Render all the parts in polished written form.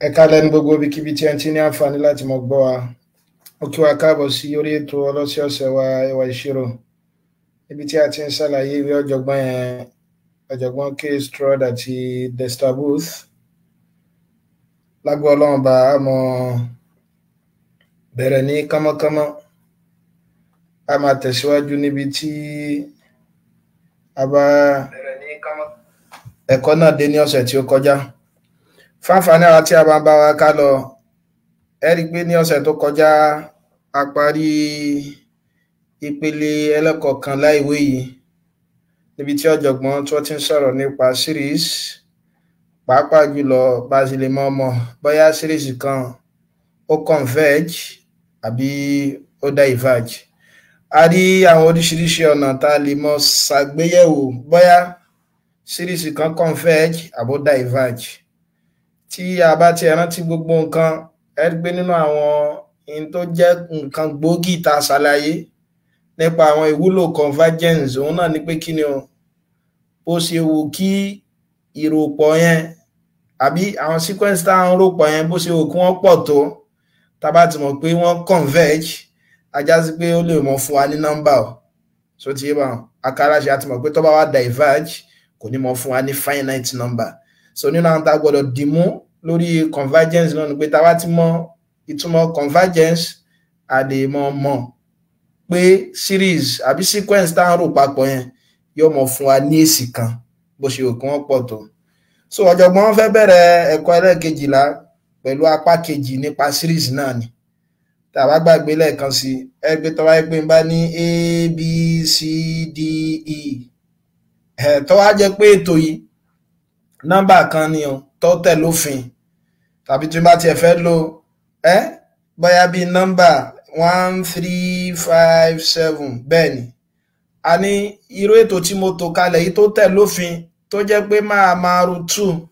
Ẹ káalẹ́ ní gbogbo ibikíbi tí ẹ ti ní àǹfààní láti mọ̀ gbọ́ wa. Ó kí wa káàbọ̀ sí orí ètò ọlọ́sọ̀ọ̀sẹ̀ wa ìwà ìṣirò. Ibi tí a ti ń ṣàlàyé ìwé ọ̀jọ̀gbọ́n K. Stroud àti Dexter Booth. Lágbó Ọlọ́run bá a mọ̀ bẹ̀rẹ̀ ní kánmọ́kánmọ́. A máa tẹ̀síwájú níbi tí a bá ẹ̀kọ́ náà dé ní ọ̀sẹ̀ tí ó kọjá. Fáǹfààní àwa tí a bá ń bá wa ká lọ, ẹ rí i pé ní ọ̀sẹ̀ tó kọjá a parí ìpele ẹlẹ́kọ̀ọ́kànlá ìwé yìí níbi tí ọ̀jọ̀gbọ́n tí wọ́n ti ń sọ̀rọ̀ nípa series, pàápàá jùlọ bá a sì lè mọ̀ bóyá series kan ó converge àbí ó diverge. A rí àwọn oríṣiríṣi ọ̀nà tá a lè mọ̀ ṣàgbéyẹ̀wò bóyá series kan converge àbó diverge. Tí a bá ti rántí gbogbo nǹkan, ẹ rí pé nínú àwọn ohun tó jẹ́ nǹkan gbòógì tá a ṣàlàyé nípa àwọn ìwúlò convergence òun náà ni pé kí ni o, bó ṣe wù kí ìròpọ̀ yẹn àbí àwọn sequence tá à ń ròpọ̀ yẹn bó ṣe wù kí wọ́n pọ̀ tó, tá a bá ti mọ̀ pé wọ́n converge, a já sí pé ó lè mọ̀ fún wa ní nọ́mbà o. So ti yé bá akáráṣe àti mọ̀ pé tó bá wá diverge kò ní mọ̀ fún wa ní finite number. So nínú àwọn tá a gbọ́dọ̀ dìmú lórí convergence náà ni pé tá a bá ti mọ̀ ìtumọ̀ convergence, a lè mọ̀ pé series àbí sequence tá à ń rò papọ̀ yẹn yóò mọ̀ fún wa ní èsì kan bó ṣe wù kí wọ́n pọ̀ tó. So ọ̀jọ̀gbọ́n fẹ́ bẹ̀rẹ̀ ẹ̀kọ́ ẹlẹ́ẹ̀kejìlá pẹ̀lú apá kejì nípa series náà ni. Tá a bá gbàgbé lẹ́ẹ̀kan sí ẹgbẹ́ tó wáyé pé n bá ní A, B, C, D, E. Tó wá jẹ́ pé ètò yìí nọ́mbà kan ni o tó tẹ̀ lófin, tàbí tí n bá tiẹ̀ fẹ́ lo bóyá bíi nọ́mbà 1, 3, 5, 7 bẹ́ẹ̀ ni. A ní irú ètò tí mo tò kalẹ̀ yìí tó tẹ̀ lófin tó jẹ́ pé máa ro 2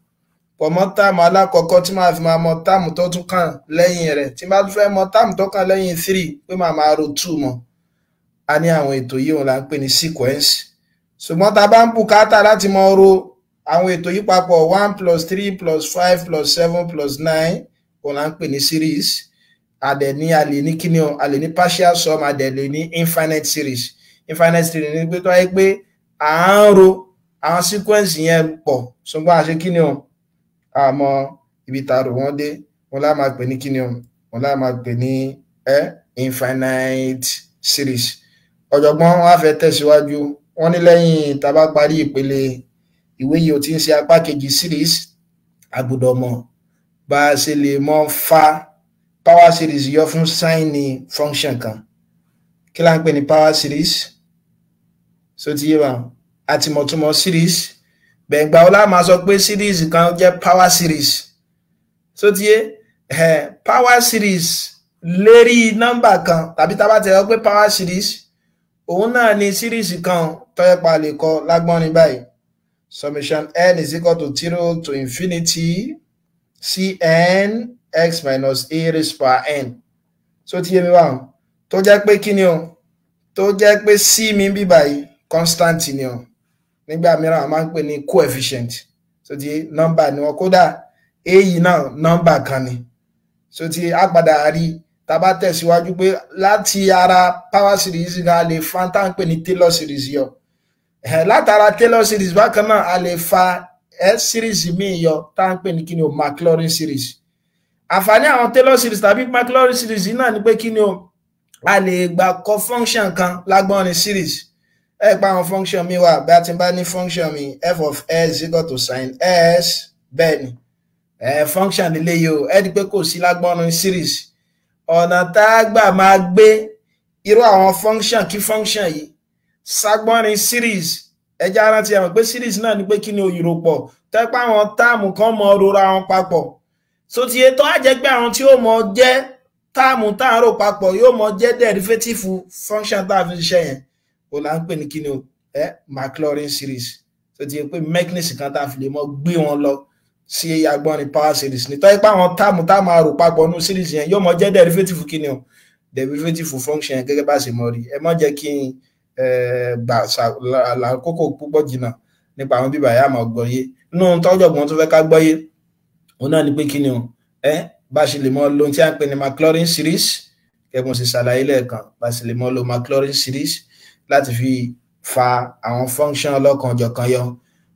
pọ̀ mọ́ táàmù alákọ̀ọ́kọ́ tí máa fi máa mọ táàmù tó tún kàn lẹ́yìn rẹ̀, tí n bá tún fẹ́ mọ táàmù tó kàn lẹ́yìn 3 pé máa ro 2 mọ́. A ní àwọn ètò yìí òun là ń pè ní sequence. Ṣùgbọ́n tá a bá ń bùkátà láti mọ ro àwọn ètò yìí papọ̀ 1 + 3 + 5 + 7 + 9 òun là ń pè ní series. A lè ní kíni o, a lè ní partial sum, a dẹ̀ lè ní infinite series. Infinite series ni pé tó wáyé pé à ń ro àwọn sequence yẹn pọ̀, ṣùgbọ́n a ṣe kíni o, àmọ́ ibi tá a rò wọ́n dé, wọn lá máa pè ní kíni o, wọn lá máa pè ní infinite series. Ọ̀jọ̀gbọ́n wọn á fẹ́ tẹ̀síwájú, wọ́n ní lẹ́yìn tá a bá parí ìpele ìwé yìí ó ti ń ṣe apá kejì series, a gbọ́dọ̀ mọ̀ bá a ṣe lè mọ̀ fa power series yọ fún sáìnì function kan. Kí la ń pè ní power series? So ti yé wa, a ti mọ̀ túmọ̀ series, gbẹ̀ngbà ọlá máa sọ pé series kan jẹ́ power series. So ti yé power series lérí nọ́mbà kan, tàbí tá a bá ti sọ pé power series òun náà ni series kan tó yẹ pa lè kọ lágbọ́n ní báyìí. Summation n is equal to 0 to infinity cn x minus a raised power n. So ti yé mi wá tó jẹ́ pé kí ni o, tó jẹ́ pé c mi bí báyìí constant ni o, nígbà mìíràn a máa ń pè ní coefficient. So ti nọ́mbà ni wọ́n, kódà a yìí náà nọ́mbà kan ni. So ti a padà rí tá a bá tẹ̀síwájú pé láti ara power series náà a lè fa tá à ń pè ní Taylor series yọ. Látara Taylor series bákan náà a lè fa series míì yọ tá à ń pè ní kíni o, Maclaurin series. Àǹfààní àwọn Taylor series tàbí Maclaurin series náà ni pé kíni o, a lè gbà kọ function kan lágbọ́n ní series. Pa àwọn function mi wà bí a ti bá ní function mi f of s is equal to sin s, bẹ́ẹ̀ ni function nílé yìí o, ẹ di pé kò sí lágbọ́n ní series. Ọ̀nà tá a gbà máa gbé irú àwọn function kí function yìí ságbọ́nrin series, ẹjá rántí ẹ̀mọ̀ pé series náà ni pé kí ni ìròpọ̀ tẹ́pá àwọn táàmù kan mọ rora wọn papọ̀. So ti ètò àjẹ́ pé àwọn tí ó mọ jẹ́ táàmù táàrò papọ̀ yóò mọ jẹ́ derivative function tá a fi ṣiṣẹ́ yẹn, ó là ń pè ní kí ni Maclaurin series. So ti pé mechanism kan tá a fi lè mọ gbé wọn lọ sí agbọ́nrin power series ní tọ́ ipá àwọn táàmù àrò papọ̀ ní series yẹn yóò mọ jẹ́ derivative kí ni o, derivative function yẹn gẹ́gẹ́ bá ṣe mọ̀ rí. Ẹ má jẹ́ kí àkókò púpọ̀ jìnnà nípa àwọn bíbá yà máa gbọ́yé. Inú tọ́jọ̀gbọ́n tó fẹ́ ká gbọ́yé òun náà ni pé kí ni o, bá ṣe lè mọ lo tí a ń pè ní Maclaurin series kẹ́bùn sì ṣàlàyé lẹ́ẹ̀kan bá ṣe lè mọ lo Maclaurin series láti fi fa àwọn function ọlọ́kan ọ̀jọ̀kan yọ.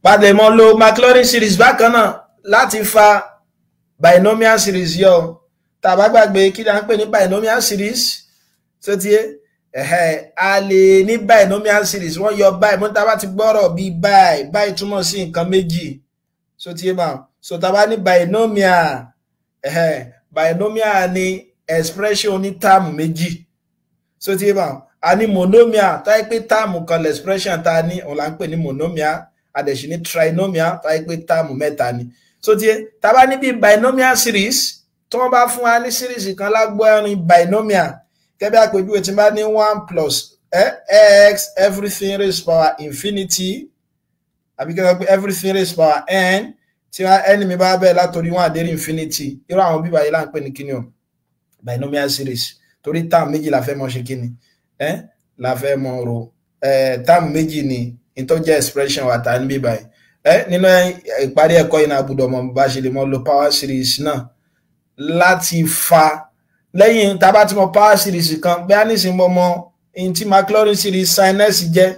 Bá lè mọ lo Maclaurin series bákan náà láti fa binomial series yọ. Tá bá gbàgbé kí la ń pè ní binomial series tó ti yé a lè ní binomial series wọ́n yọ báyìí mọ́ tá bá ti gbọ́rọ̀ bí báyìí túmọ̀ sí nǹkan méjì tó ti yé bá so tá bá ní binomial binomial ni expression ní táàmù méjì so ti yé bá a ní monomial tá yẹ pé táàmù kan lè expression tá ní òun là ń pè ní monomial a dẹ̀ sì ní trinomial tá yẹ pé táàmù mẹ́ta ni so ti yé tá bá ní bí binomial series tí wọ́n bá fún wa ní series kan lágbó ẹrin binomial kẹ́bí àpèjúwe tí bá ní 1 plus x everything raised power infinity àbí kẹ́bí pé everything raised power n tí wọ́n n mi bá bẹ́ẹ̀ látòrí 1 àdérí infinity irú àwọn bíbá yìí là ń pè ní kíni o binomial series torí táàmù méjì la fẹ́ mọ̀ ṣe kíni la fẹ́ mọ̀ ro táàmù méjì ni ìtọ́jẹ́ expression wà tá ní bíbá yìí nínú ìparí ẹ̀kọ́ yìí náà gbọ́dọ̀ mọ̀ bá ṣe lè mọ̀ lo power series náà láti fa lẹ́yìn tá bá ti mọ̀ power series kan bí a ní sin mọ̀ in tí Maclaurin series sin s jẹ́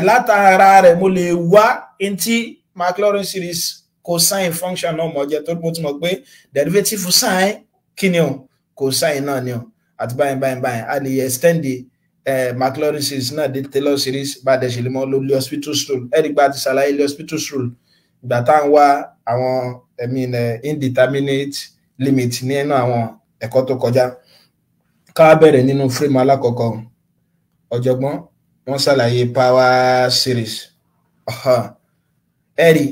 látara rẹ̀ mo lè wá in tí Maclaurin series cosine function náà mọ̀ jẹ́ tó mo ti mọ̀ pé derivative sin kí ni o cosine náà ni o àti báyìí a lè extend Maclaurin series náà dé Taylor series bá dẹ̀ ṣe lè mọ̀ lo L'Hospital's rule ẹ̀rígbà ti ṣàlàyé L'Hospital's rule ìgbà tá ń wá àwọn indeterminate limit nínú àwọn ẹ̀kọ́ tó kọjá ká bẹ̀rẹ̀ nínú frame alákọ̀ọ́kọ́ ọ̀jọ̀gbọ́n wọ́n ṣàlàyé power series ẹ̀rí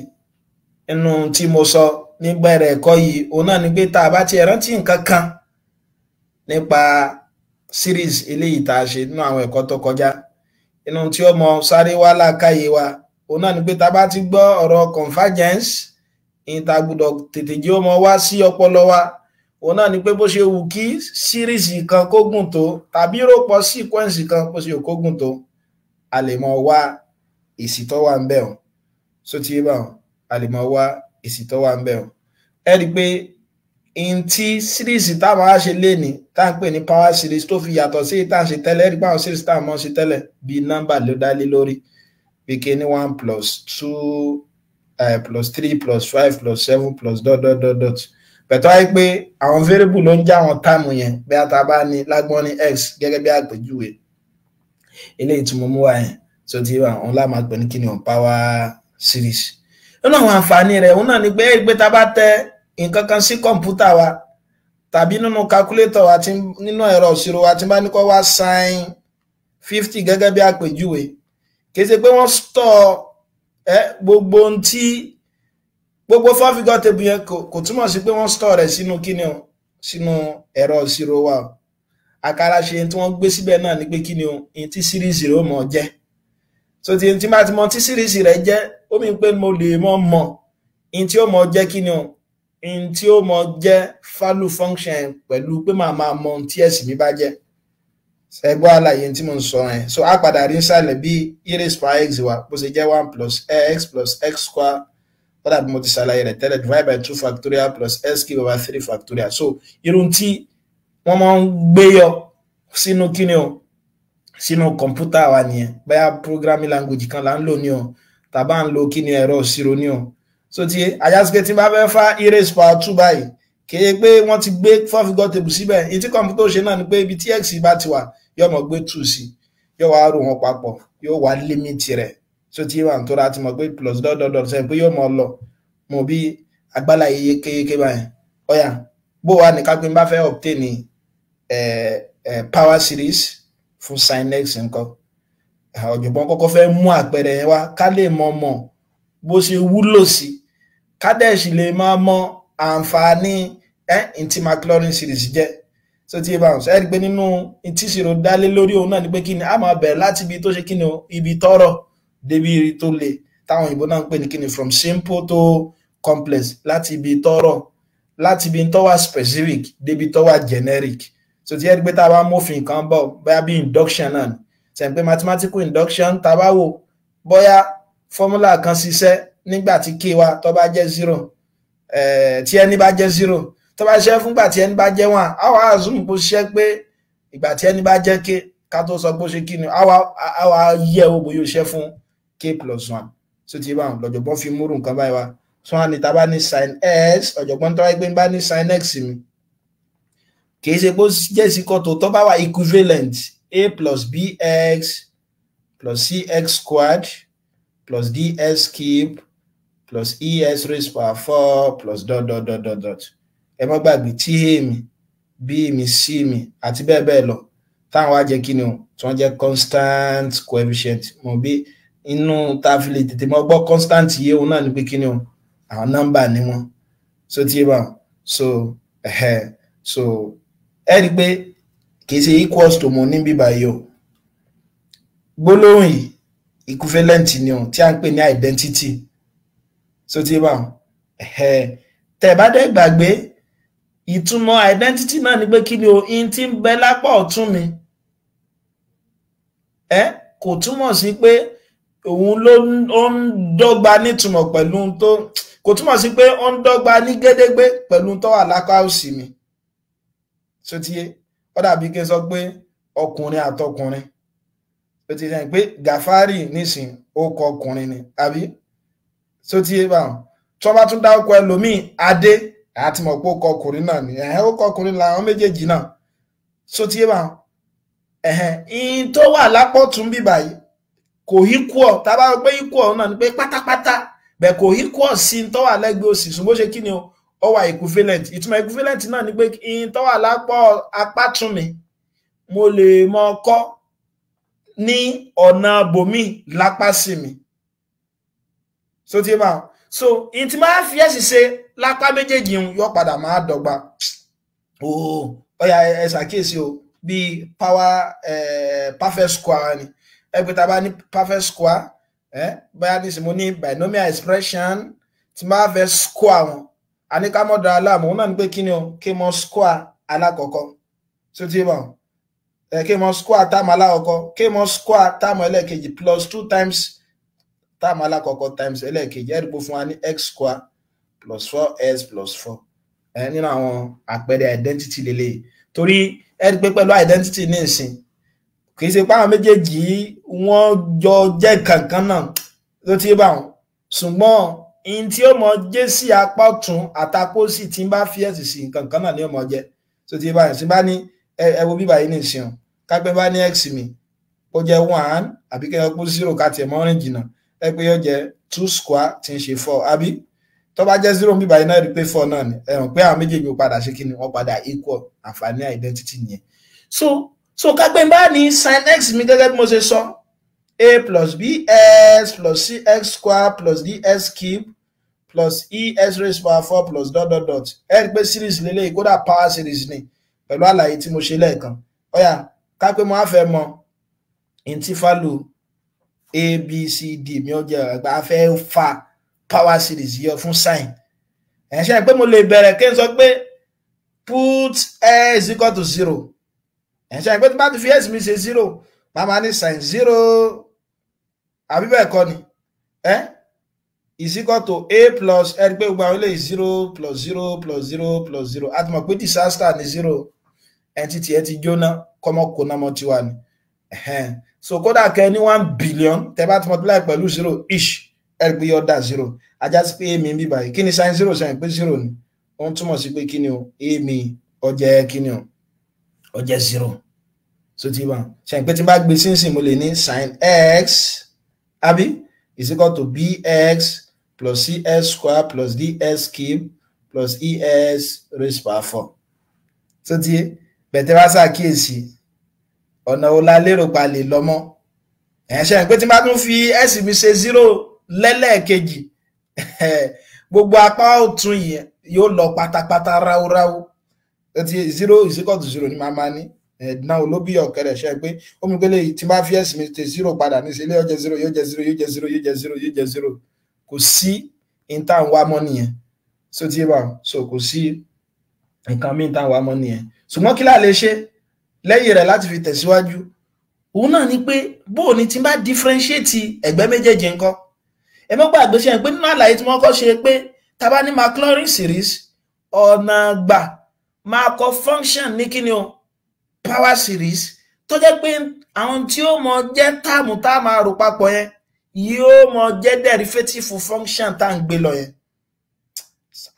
inú tí mo sọ nígbẹ̀rẹ̀ ẹ̀kọ́ yìí òun náà ni pé tá a bá ti rántí nǹkan kan nípa series eléyìí tá a ṣe nínú àwọn ẹ̀kọ́ tó kọjá inú tí ó mọ sáré wá lákàyè wa òun náà ni pé tá a bá ti gbọ́ ọ̀rọ̀ convergence ìta gbọ́dọ̀ tètè jẹ́ ọmọ wá sí ọpọlọ wa òun náà ni pé bó ṣe wù kí series kan kó gùn tó tàbí rọ́pọ̀ sequence kan bó ṣe kó gùn tó a lè mọ wá èsì tó wà ń bẹ̀ ọ́ so ti bá ọ́ a lè mọ wá èsì tó wà ń bẹ̀ ọ́ ẹ rí i pé in tí series táwọn á ṣe lé ní tá à ń pè ní power series tó fi yàtọ̀ sí tá à ń ṣe tẹ́lẹ̀ ẹ rí i pé àwọn series táwọn mọ̀ ṣe tẹ́lẹ̀ bíi nọ́mbà ló dá lé lórí bí kí ní 1 plus 2 plus 3 plus 5 plus 7 plus ... bẹ̀tọ́ wáyé pé àwọn variable ló ń já àwọn táàmù yẹn bí a ta bá ní lágbọ́n ní x gẹ́gẹ́ bí àpèjúwe eléyìí tí mo mú wá yẹn so tí àwọn láàmà pè ní kíni power series nínú àwọn àǹfààní rẹ̀ òun náà ni pé ta bá tẹ nǹkan kan sí kọ̀ǹpútà wa tàbí nínú calculator wa nínú ẹ̀rọ ìṣirò wa tí bá ní kọ́ wá sin 50 gẹ́gẹ́ bí àpèjúwe kì í ṣe pé wọ́n store gbogbo ohun tí gbogbo 4 figure table yẹn kò túmọ̀ sí pé wọ́n store rẹ̀ sínú kíni o sínú ẹ̀rọ ìṣirò wa àkàrà ṣe tí wọ́n gbé síbẹ̀ náà ni pé kíni o in tí series rẹ̀ ó mọ̀ jẹ́ so tí bá ti mọ̀ tí series rẹ̀ jẹ́ ó mi pé mo lè mọ̀ in tí ó mọ̀ jẹ́ kíni o in tí ó mọ̀ jẹ́ value function pẹ̀lú pé màá máa mọ̀ tí ẹ̀sì mi bá jẹ́ ẹgbọ́ àlàyé tí mo ń sọ ẹ̀ so a padà rí sàlẹ̀ bí e raised power x wa bó ṣe jẹ́ 1 plus x square wọ́n bí mo ti ṣàlàyé rẹ̀ tẹ́lẹ̀ divide by 2 factorial plus s cube over 3 factorial so irun tí wọ́n máa ń gbé yọ sínú kíni o sínú kọ̀ǹpútà wa nìyẹn bóyá programming language kan là ń lò ní o tàbá ń lo kíni ẹ̀rọ ìṣirò ní o so tí ajásíké tí bá fẹ́ fá e raised power 2 báyìí kéye pé wọ́n ti gbé 4 figure table síbẹ̀ èyí tí kọ̀ǹpútà ó ṣe náà ni pé ibi tí x bá ti wà yóò mọ̀ gbé 2 sí yóò wá rò wọn papọ̀ yóò wá límìtì rẹ̀ so tí wà tó ra ti mọ̀ pé plus ... sẹ́yìn pé yóò mọ̀ lọ mọ̀ bí agbálá iye kéèké báyìí ọ̀yà bó wà ní kápẹ́ bá fẹ́ obtain power series fún sin x nǹkan ọ̀jọ̀gbọ́n kọ́kọ́ fẹ́ mú àpẹẹrẹ yẹn wá ká lè mọ̀ bó ṣe wúlò sí ká dẹ̀ sì lè máa mọ àǹfààní tí Maclaurin series jẹ́ so tí bá ń sọ ẹ́rí pé nínú tí ìṣirò dálé lórí òun náà ni pé kí ni a máa bẹ̀rẹ̀ láti ibi tó ṣe kí ni ibi tọ́rọ̀ débi tó le táwọn òyìnbó náà ń pè ní kí ni from simple to complex láti ibi tọ́rọ̀ láti ibi tó wà specific débi tó wà generic so tí ẹ́rí pé tá a bá mófin kan bọ̀ bóyá bí induction náà sẹ́yìn pé mathematical induction tá a bá wò bóyá formula kan ṣiṣẹ́ nígbà tí k wa tó bá jẹ́ 0 tí ẹni bá jẹ́ 0 tó bá ṣiṣẹ́ fún ìgbà tí ẹni bá jẹ́ 1 a wá assume bó ṣiṣẹ́ pé ìgbà tí ẹni bá jẹ́ k ká tó sọ bó ṣe kí ni a wá yẹ̀ wò bóyá ó ṣiṣẹ́ fún k plus 1 so ti bá lọ́jọ̀gbọ́n fi múrù nǹkan báyìí wá so wọ́n ní tá bá ní sin x ọ̀jọ̀gbọ́n tó wáyé pé bá ní sin x mi kìí ṣe bó jẹ́ ìsìkọ́ tó bá wà equivalent a plus bx plus cx squared plus ds cube plus es raised power 4 plus dot dot dot dot dot ẹ má gbàgbé tí a mi b mi c mi àti bẹ́ẹ̀ bẹ́ẹ̀ lọ táwọn wá jẹ́ kí ni o tí wọ́n jẹ́ constant coefficient mo bí inú tá a fi lè tètè mọ́ gbọ́ constant yìí òun náà ni pé kí ni o àwọn nọ́mbà ni wọ́n so tí bá so so ẹ rí pé kìí ṣe equals to mo ní bíbá yìí o gbólóhùn yìí equivalent ni o tí a ń pè ní identity so tí bá tẹ́ bá dẹ̀ gbàgbé ìtumọ̀ identity náà ni pé kí ni o in tí ń bẹ lápá ọ̀tún mi kò túmọ̀ sí pé òun ló ń dọ́gba nítumọ̀ pẹ̀lú tó kò túmọ̀ sí pé ó ń dọ́gba ní gédégbé pẹ̀lú tó wà lápá òsì mi so tí ó dàbí kí n sọ pé ọkùnrin àtọkùnrin ó ti sẹ́yìn pé Gàfárì nísìn ó kọ ọkùnrin ni àbí so tí bá tí wọ́n bá tún dá ọkọ ẹlòmíì Adé àti mọ̀ pé ó kọ ọkùnrin náà ni ó kọ ọkùnrin làwọn méjèèjì náà so tí bá in tó wà lápọ̀tún bíbà yìí kò equal tá bá pé equal náà ni pé pátápátá bẹ́ẹ̀ kò equal sí tó wà lẹ́gbẹ̀ẹ́ òsì ṣùgbọ́n ó ṣe kí ni ó wà equivalent ìtumọ̀ equivalent náà ni pé in tó wà lápọ̀ apátún mi mo lè mọ kọ́ ní ọ̀nà bòmí lápá sí mi so tí bá so in tí máa fi ẹ̀sì ṣe lápá méjèèjì yóò padà máa dọ́gba ó yá ẹ ṣàkíyèsí o bí power perfect square ni ẹgbẹ́ tá bá ní perfect square báyá ní mo ní binomial expression tí máa fẹ́ square wọn a ní ká mọ́ dára láàmú wọn náà ní pé kí ni o kí mọ́ square alákọ̀ọ́kọ́ tí ó ti bá kí mọ́ square táàmù alákọ̀ọ́kọ́ kí mọ́ square táàmù ẹlẹ́ẹ̀kejì plus 2 times táàmù alákọ̀ọ́kọ́ times ẹlẹ́ẹ̀kejì ẹ̀rìgbó fún wa ní x square plus 4s plus 4 nínú àwọn àpẹẹrẹ identity lélẹ̀ torí ẹ̀rí pé pẹ̀lú identity ní ìsìn kìí ṣe páwọn méjèèjì wọ́n jọ jẹ́ kankan náà ló ti bá wọn ṣùgbọ́n in tí ó mọ jẹ́ sí apá ọ̀tún àtàpó sì tí ń bá fi ẹ̀sì sí kankan náà ní ó mọ jẹ́ tó ti bá yẹn sí bá ní ẹ wo bíbá yìí ní ìsìn kápẹ́ bá ní x mi ó jẹ́ 1 àbí kí ẹ kó 0 ká tiẹ̀ mọ́rin jìnnà ẹ pé yóò jẹ́ 2 square tí ń ṣe 4 àbí tó bá jẹ́ 0 bíbá yìí náà rí pé 4 náà ni ẹ̀rùn pé àwọn méjèèjì ó padà ṣe kí ni wọ́n padà equal àǹfààní identity nìyẹn so kápẹ́ bá ní sin x mi gẹ́gẹ́ bí mo ṣe sọ a plus bs plus cx square plus ds cube plus es raised power 4 plus dot dot dot ẹ rí pé series lélẹ́yìí kódà power series ni pẹ̀lú àlàyé tí mo ṣe lẹ́ẹ̀kan ó yá kápẹ́ mo á fẹ́ mọ ìntìfàlù a b c d mi ó jẹ́ àgbà fẹ́ fa power series yọ fún sin ẹ̀ ṣe pé mo lè bẹ̀rẹ̀ kí n sọ pé put a is equal to 0 ẹ̀ ṣe pé tí bá ti fi s mi ṣe 0 máa ní sin 0 àbí bẹ́ẹ̀ kọ́ ni is equal to a plus ẹ pé gbogbo àwọn ilé 0 plus 0 plus 0 plus 0 àti mọ̀ pé disaster ní 0 entity ẹ ti jóná kọ́mọ́ kó náà mọ́ tiwa ni so kódà kẹ́ ní 1 billion tẹ́ bá ti multiply pẹ̀lú 0 ish ẹ pé yọ dá 0 ajá sí pé èmi ń bí báyìí kí ni sin 0 sẹ́yìn pé 0 ni ó ń túmọ̀ sí pé kí ni o èmi ọjẹ́ kí ni o ọjẹ́ 0 so tí wọ́n sẹ́yìn pé tí bá gbé sínsìn mo lè ní sin x àbí is equal to bx plus cs square plus ds cube plus es raised power 4 so tí bẹ̀tẹ̀ wá ṣàkíyèsí ọ̀nà ọ̀la lérò pa lè lọ́mọ́ ẹ̀ṣẹ́ pé tí bá tún fi s mi ṣe 0 lẹ́lẹ́ẹ̀kejì gbogbo apá ọ̀tún yìí yóò lọ pátápátá ráúráú tí 0 is equal to 0 ní máa ní náà olóbí ọ̀kẹ́rẹ̀ ṣe pé ó mú pélé tí bá fi s mi ṣe 0 padà ní sílé ọjẹ́ 0 yóò jẹ́ 0 yóò jẹ́ 0 yóò jẹ́ 0 yóò jẹ́ 0 kò sí ìta ń wá mọ́ nìyẹn so tí bá so kò sí nǹkan mí ìta ń wá mọ́ nìyẹn ṣùgbọ́n kí la lè ṣe lẹ́yìn rẹ̀ láti fi tẹ̀síwájú òun náà ni pé bóò ni tí bá differentiate ẹgbẹ́ méjèèjì ńkọ́ ẹ mọ́ gbàgbé ṣe pé nínú àlàyé tí wọ́n kọ́ ṣe pé tá bá ní Maclaurin series ọ̀nà gbà máa kọ function ní kíni o power series tó jẹ́ pé àwọn tí ó mọ jẹ́ táàmù tá máa rò papọ̀ yẹn yóò mọ jẹ́ derivative function tá ń gbé lọ yẹn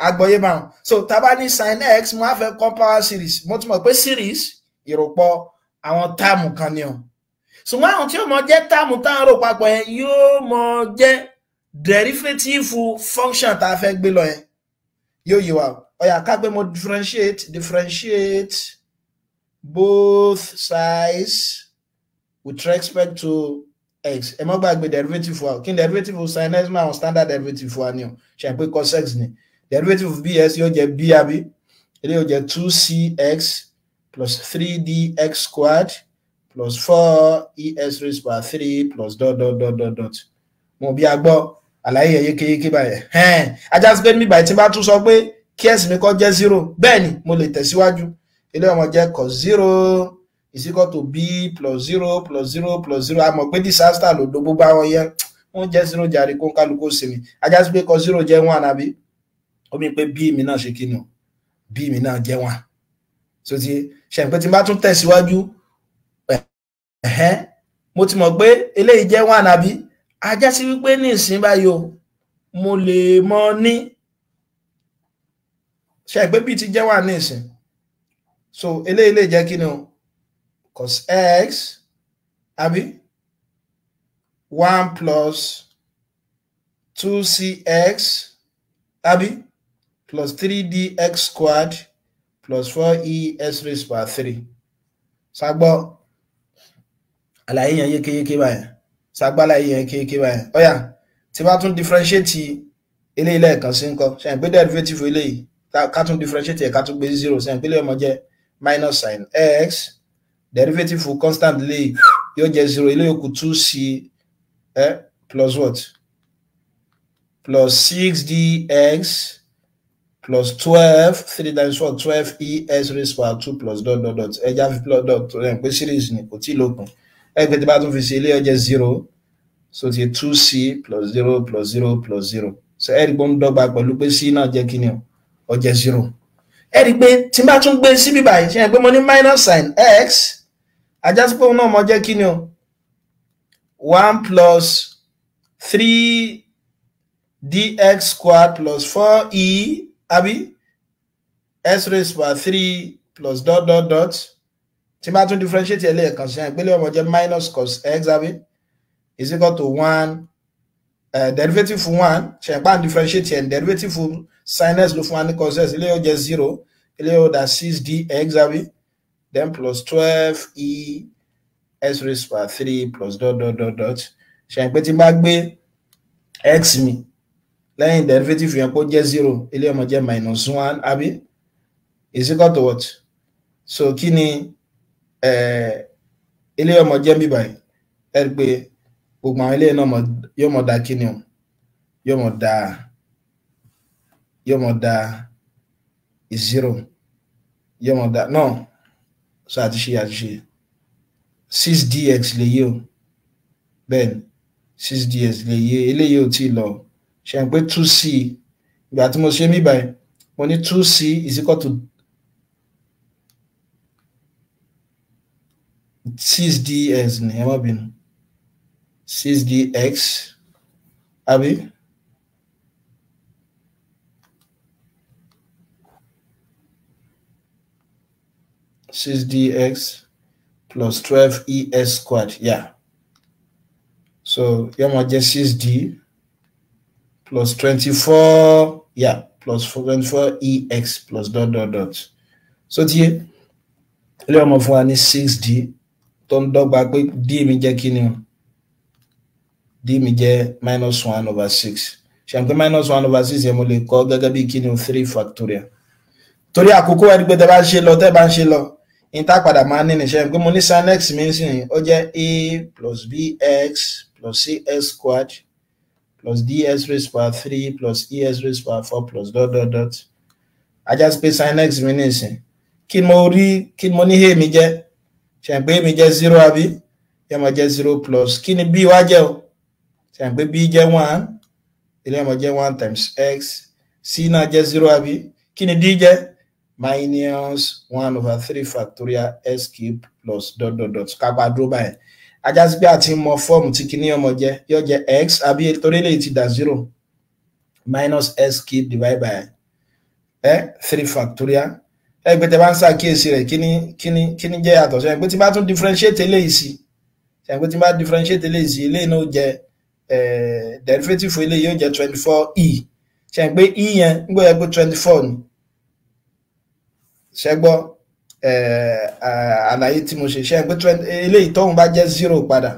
àgbọ́yé báwọn. So tá bá ní sin x mo á fẹ́ kọ power series mo ti mọ̀ pé series ìròpọ̀ àwọn táàmù kan ni o ṣùgbọ́n àwọn tí ó mọ jẹ́ táàmù tá ń rò papọ̀ yẹn yóò mọ jẹ́ derivative function tá a fẹ́ gbé lọ yẹn yóò yí wa ó yá ká pé mo differentiate both sides with respect to x. Ẹ má gbàgbé derivative wa kí ni derivative sin x máa standard derivative wa ni o ṣe pé cos x ni derivative of bs yóò jẹ́ b àbí ilé yóò jẹ́ 2cx plus 3dx squared plus 4es raised by 3 plus ... mo bí agbọ́ àlàyé yékéyéké báyẹn ajá sí pé níbi báyìí tí bá tún sọ pé kí s mi kọ́ jẹ́ 0 bẹ́ẹ̀ ni mo lè tẹ̀síwájú ilé ọmọ jẹ́ cos 0 is equal to b plus 0 plus 0 plus 0 a mọ̀ pé disaster ló do gbogbo àwọn yẹn wọ́n jẹ́ 0 jàre kó kálukú sí mi ajá sí pé cos 0 jẹ́ 1 àbí ó mi pé b mi náà ṣe kí ni b mi náà jẹ́ 1 so ti ṣe pé tí bá tún tẹ̀síwájú mo ti mọ̀ pé eléyìí jẹ́ 1 àbí ajá sí wípé ní ìsìn báyìí o mo lè mọ ní ṣe pé bí ti jẹ́ 1 ní ìsìn so eléyìí lè jẹ́ kí ni o cos x àbí 1 plus 2cx àbí plus 3dx squared plus 4es raised by 3 ṣàgbọ́ àlàyé yẹn yékéyéké báyìí ṣàgbálà yẹn kéèké báyìí ó yá tí bá tún differentiate eléyìí lẹ́ẹ̀kan sí nǹkan ṣe pé derivative eléyìí ká tún differentiate ẹ̀ ká tún gbé 0 ṣe pé lè ọmọ jẹ́ minus sin x derivative constant eléyìí yóò jẹ́ 0 eléyìí kù 2c plus what plus 6dx plus 12 3 times 4 12es raised by 2 plus ... ẹja fi plus dot pé series ni kò tí lópin ẹgbẹ́ tí bá tún fi ṣe ilé ọjẹ́ 0 so ti 2c plus 0 plus 0 plus 0 so ẹ̀rí pé ń dọ́gba pẹ̀lú pé c náà jẹ́ kí ni ọjẹ́ 0 ẹ̀rí pé tí bá tún gbé sí bíbá yìí ṣe pé mo ní minus sin x ajá sí pé òun náà mọ jẹ́ kí ni 1 plus 3dx squared plus 4e àbí s raised by 3 plus ... tí bá tún differentiate ẹ̀ lẹ́ẹ̀kan sí ìpínlẹ̀ ọmọ jẹ́ minus cos x àbí is equal to 1 derivative fún 1 ṣe ìpá differentiate ẹ̀ derivative fún sin x ló fún wa ní cos x ilé yóò jẹ́ 0 ilé yóò dá 6dx àbí then plus 12e s raised by 3 plus ... ṣe ìpé tí bá gbé x mi lẹ́yìn derivative yẹn kó jẹ́ 0 ilé ọmọ jẹ́ minus 1 àbí is equal to what so kí ni ilé ọmọ jẹ́ bí báyìí ẹ pé gbogbo àwọn ilé náà yóò mọ̀ dá kí ni yóò mọ̀ dá 0 yóò mọ̀ dá náà so àti ṣe 6dx lè yé o bẹ́ẹ̀ 6dx lè yé eléyìí ò tí lọ ṣe pé 2c ìgbà tí mo ṣe mí báyìí mo ní 2c is equal to 6dx ni ẹ má bínú 6dx àbí plus 12es squared so yóò máa jẹ́ 6d plus 24 plus 24ex plus ... so tí ilé ọmọ fún wa ní 6d tó ń dọ́gba pé d mi jẹ́ kí ni d mi jẹ́ minus 1 over 6 ṣe pé minus 1 over 6 yẹn mo lè kọ́ gẹ́gẹ́ bí kí ni 3 factorial torí àkókò ẹni pé tẹ́ bá ń ṣe lọ ìta padà máa ní níṣẹ́ pé mo ní sin x mi sí ó jẹ́ a plus bx plus cs squared plus ds raised by 3 plus es raised by 4 plus ... ajá sí pé sin x mi nísìn kí mo ní a mi jẹ́ ṣe pé mi jẹ́ 0 àbí yẹ mo jẹ́ 0 plus kí ni b wá jẹ́ o ṣe pé b jẹ́ 1 ilé mo jẹ́ 1 times x c náà jẹ́ 0 àbí kí ni d jẹ́ minus 1/3 factorial s cube plus dot dot dot kápá dúró báyìí ajá sí pé àti mọ fọ́ọ̀mù tí kíní ọmọ jẹ́ yóò jẹ́ x àbí torí lè ti dà 0 minus s cube divided by 3 factorial ẹgbẹ́ tẹ bá ń ṣàkíyèsí rẹ̀ kíní jẹ́ yàtọ̀ sí ẹgbẹ́ tí bá tún differentiate eléyìí sí ẹgbẹ́ tí bá differentiate eléyìí sí eléyìí náà jẹ́ derivative fún eléyìí yóò jẹ́ 24e ṣe ẹgbẹ́ e yẹn ń gbọ́ ẹgbẹ́ 24 ni ṣẹ́gbọ́ àlàyé tí mo ṣe ṣe ẹgbẹ́ eléyìí tóun bá jẹ́ 0 padà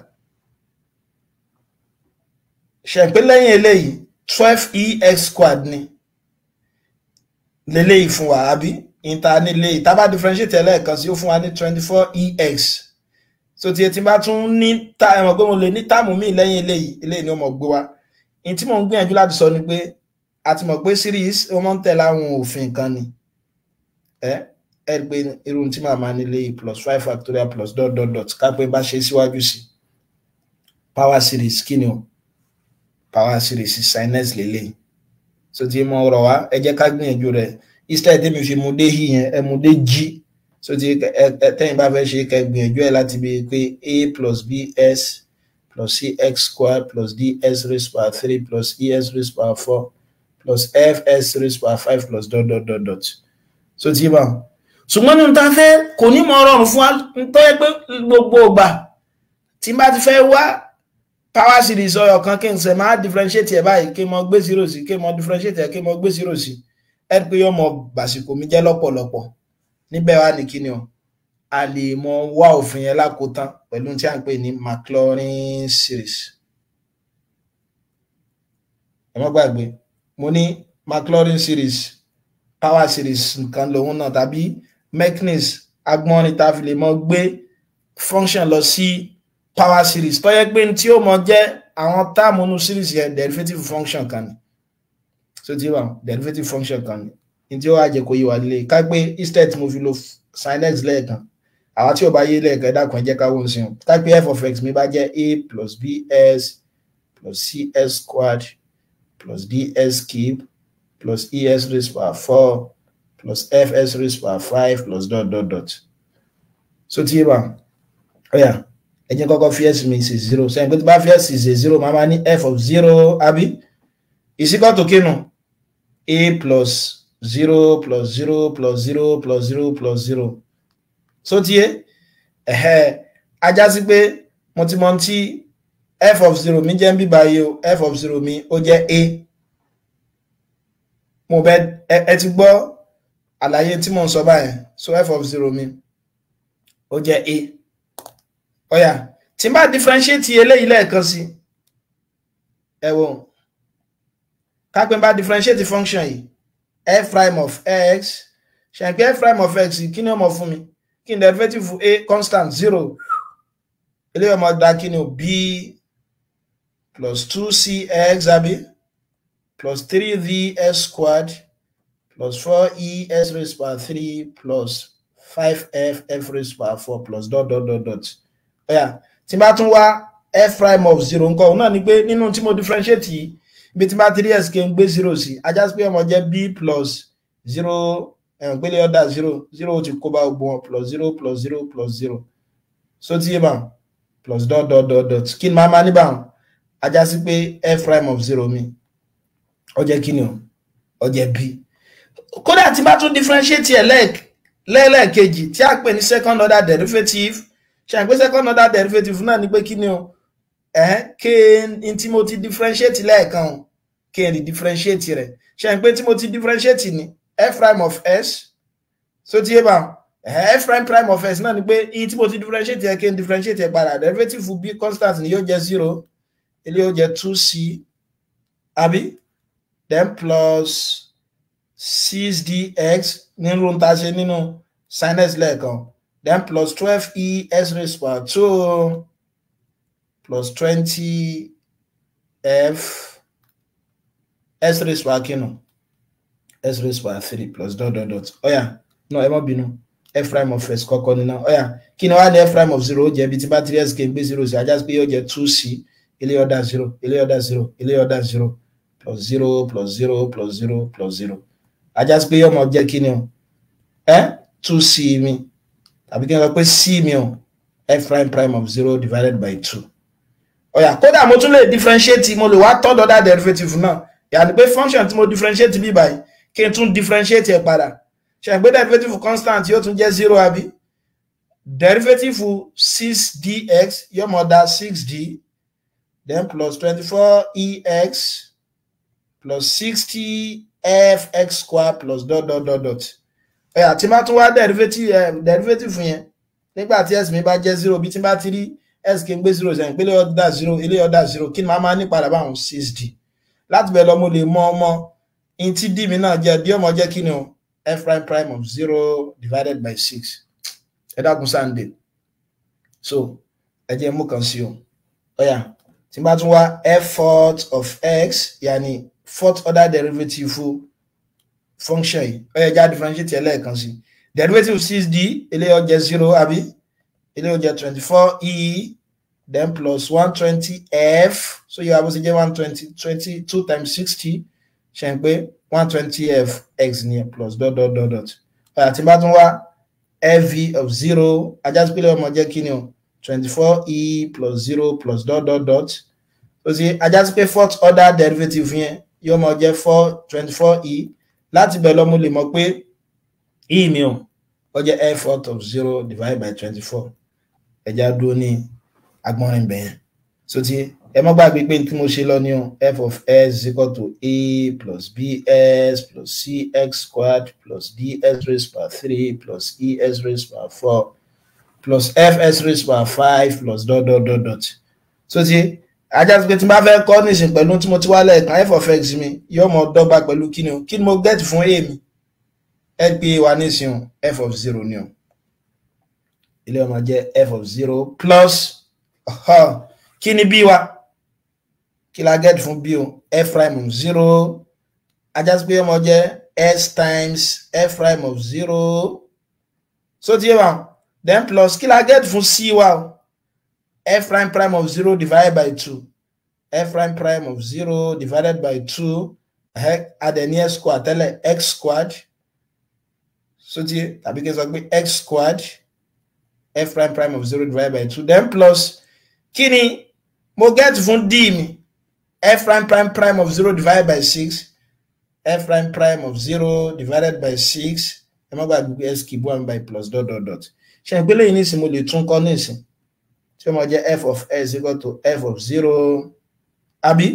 ṣe ẹgbẹ́ lẹ́yìn eléyìí 12ex squared ni lélẹ́yìí fún wa àbí ìta nílé ìta bá differentiate ẹlẹ́ẹ̀kan sí ó fún wa ní 24ex so tí etí bá tún ní ẹmọ̀ pé mo lè ní táàmù míì lẹ́yìn eléyìí ni ó mọ̀ gbé wa in tí mo ń gbìyànjú láti sọ ni pé a ti mọ̀ pé series ó mọ́ ń tẹ̀lé àwọn òfin kan ni ẹ pé irú tí màá máa nílé plus 5 factorial plus dot dot dot ká pé bá ṣe síwájú sí power series kí ni o power series sin x lélẹ́yìí so tí mo rọ̀ wá ẹ jẹ́ ká gbìyànjú rẹ̀ instead tẹ́mi fi mú dé hí yẹn ẹ mú dé g so tí tẹ́yìn bá fẹ́ ṣe kẹ́ gbìyànjú ẹ̀ láti bí pé a plus bs plus cx squared plus ds raised by 3 plus es raised by 4 plus fs raised by 5 plus dot dot dot dot so tí bá ṣùgbọ́n ní ta fẹ́ kò ní mọ̀ rọrùn fún wa tó yẹ pé gbogbo ìgbà tí bá ti fẹ́ wá power series ọyọ̀ kan kí n ṣe máa differentiate ẹ̀ báyìí kí n mọ gbé 0 sí kí n mọ differentiate ẹ̀ kí n mọ gbé 0 sí ẹ̀ pé yóò mọ bàṣìkò mi jẹ́ lọ́pọ̀lọpọ̀ níbẹ̀ wá ní kíni o a lè mọ wá òfin yẹn lákòótán pẹ̀lú tí a ń pè ní Maclaurin series ẹ má gbàgbé mo ní Maclaurin series power series nǹkan lòun náà tàbí mechanism agbọ́nrin tá a fi lè mọ gbé function lọ sí power series tó yẹ pé tí ó mọ jẹ́ àwọn táàmù nínú series yẹn derivative function kan ni so tí wà derivative function kan ni ní tí ó wá jẹ́ kó yí wà lè ká pé instead mo fi lo sin x lẹ́ẹ̀kan àwọn tí ó bá yé lẹ́ẹ̀kan dákun ẹ jẹ́ ká wọ́n sí wọn ká pé f of x mi bá jẹ́ a plus bs plus cs squared plus ds cube plus es raised by 4 plus fs raised by 5 plus dot dot dot so tí wà ọ̀yà ẹ jẹ́ kọ́kọ́ fi s mi sí 0 sẹ́yìn pé tí bá fi s sí 0 máa ní f of 0 àbí is equal to kínú a plus 0 plus 0 plus 0 plus 0 plus 0 so tí ajá sí pé mo ti mọ̀ tí f of 0 mi jẹ́ ń bíbá yìí o f of 0 mi ó jẹ́ a mo bẹ́ ẹ ti gbọ́ àlàyé tí mo ń sọ báyìí so f of 0 mi ó jẹ́ a ọ̀yà tí n bá differentiate eléyìí lẹ́ẹ̀kan sí ẹ wò ká pé n bá differentiate function yìí f prime of x ṣe pé f prime of x kí ni ó mọ̀ fún mi kí ni derivative fún a constant 0 eléyìí ọmọ dá kí ni o b plus 2cx àbí plus 3vs squared plus 4es raised by 3 plus 5f raised by 4 plus dot dot dot dot ọ̀yà tí bá tún wá f prime of 0 nǹkan òun náà ni pé nínú tí mo differentiate yìí ibi tí bá 3s kí n gbé 0 sí ajá sí pé ọmọ jẹ́ b plus 0 gbélé ọ̀dà 0 ti kó bá gbogbo wọn plus 0 plus 0 plus 0 so tí yé bá plus dot dot dot dot kí ni máa ní bá ajá sí pé f prime of 0 mi ó jẹ́ kí ni ó jẹ́ b kódà tí bá tún differentiate ẹ̀ lẹ́ẹ̀kejì tí a pè ní second order derivative ṣe àpé second order derivative náà ni pé kí ni o kí n tí mo ti differentiate lẹ́ẹ̀kan o kí n rí differentiate rẹ̀ ṣe àpé tí mo ti differentiate ni f prime of s so tí yé bá f prime of s náà ni pé tí mo ti differentiate yẹ kí n differentiate ẹ̀ padà derivative b constant ni yóò jẹ́ 0 ilé yóò jẹ́ 2c àbí then plus 6dx nínú ta ṣe nínú sin x lẹ́ẹ̀kan then plus 12es raised by 2 plus 20f s raised by kínú s raised by 3 plus dot dot dot ọ̀yà no ẹ má bínú f prime of s kọ́kọ́ nínú ọ̀yà kí ni wá ní f prime of 0 ó jẹ́ bí tí bá 3s kí n gbé 0 sí ajá sí pé yóò jẹ́ 2c ilé ọ̀dà 0 ilé ọ̀dà 0 ilé ọ̀dà 0 plus 0 plus 0 plus 0 plus 0 ajá sí pé yóò mọ jẹ́ kí ni o 2c mi tàbí kí n sọ pé c mi o f prime prime of 0 divided by 2 ọ̀yà kódà mo tún lè differentiate mo lè wá third order derivative náà yàní pé function tí mo differentiate bí báyìí kí n tún differentiate ẹ̀ padà ṣe pé derivative constant yóò tún jẹ́ 0 àbí derivative 6dx yóò mọ dá 6d then plus 24ex plus 60fx square plus dot dot dot dot ẹ̀yà tí máa tún wá derivative yẹn nígbà tí s mi bá jẹ́ 0 bí tí bá ti rí s kí n gbé 0 sẹ́yìn pé ilé ọ̀dà 0 ilé ọ̀dà 0 kí ni máa ní padà báwọn 6d láti bẹ̀rẹ̀ lọ mo lè mọ ọmọ in tí d mi náà jẹ́ d ọmọ jẹ́ kí ni o f prime prime of 0 divided by 6 ẹ dákun sáǹdé so ẹ jẹ́ mú kan sí o ọ̀yà tí bá tún wá f fourth of x yàní fourth order derivative function yìí ó yẹ já differentiate ẹlẹ́ẹ̀kan sí derivative 6d eléyìí ó jẹ́ 0 àbí eléyìí ó jẹ́ 24e then plus 120f so yóò abó sí jẹ́ 120 22 times 60 ṣe ń pé 120f x ní plus dot dot dot dot àti bá tún wá fv of 0 ajá sí pé ọmọ jẹ́ kí ni o 24e plus 0 plus dot dot dot so sí ajá sí pé fourth order derivative yẹn yóò mọ jẹ́ 24e láti bẹ̀ lọ́mú lè mọ̀ pé e mi o ó jẹ́ f fourth of 0 divided by 24 ẹja dúró ní agbọ́nrin bẹ̀yẹn so tí ẹ má gbàgbé pé tí mo ṣe lọ ní o f of s is equal to a plus bs plus cx squared plus ds raised by 3 plus es raised by 4 plus fs raised by 5 plus dot dot dot dot so tí ajá sí pé tí n bá fẹ́ kọ́ nísìn pẹ̀lú tí mo ti wá lẹ́ẹ̀kan f of x mi yóò mọ dọ́gba pẹ̀lú kí ni o kí ni mo get fún a mi ẹ pé wà nísìn o f of 0 ni o ilé ọmọ jẹ́ f of 0 plus kí ni b wa kí la get fún b o f prime of 0 ajá sí pé ọmọ jẹ́ s times f prime of 0 so tí yẹ wà then plus kí la get fún c wa o f prime prime of 0 divided by 2 f prime prime of 0 divided by 2 add the near square tẹ́lẹ̀ x squared so tí tàbí kí n sọ pé x squared f prime prime of 0 divided by 2 then plus kí ni mo get fún d mi f prime prime prime of 0 divided by 6 f prime prime of 0 divided by 6 ẹ má gbàgbé s key one by plus dot dot dot ṣe ìpínlẹ̀ yìí nísìn mo lè tún kọ́ nísìn tí ó máa jẹ́ f of s equal to f of 0 àbí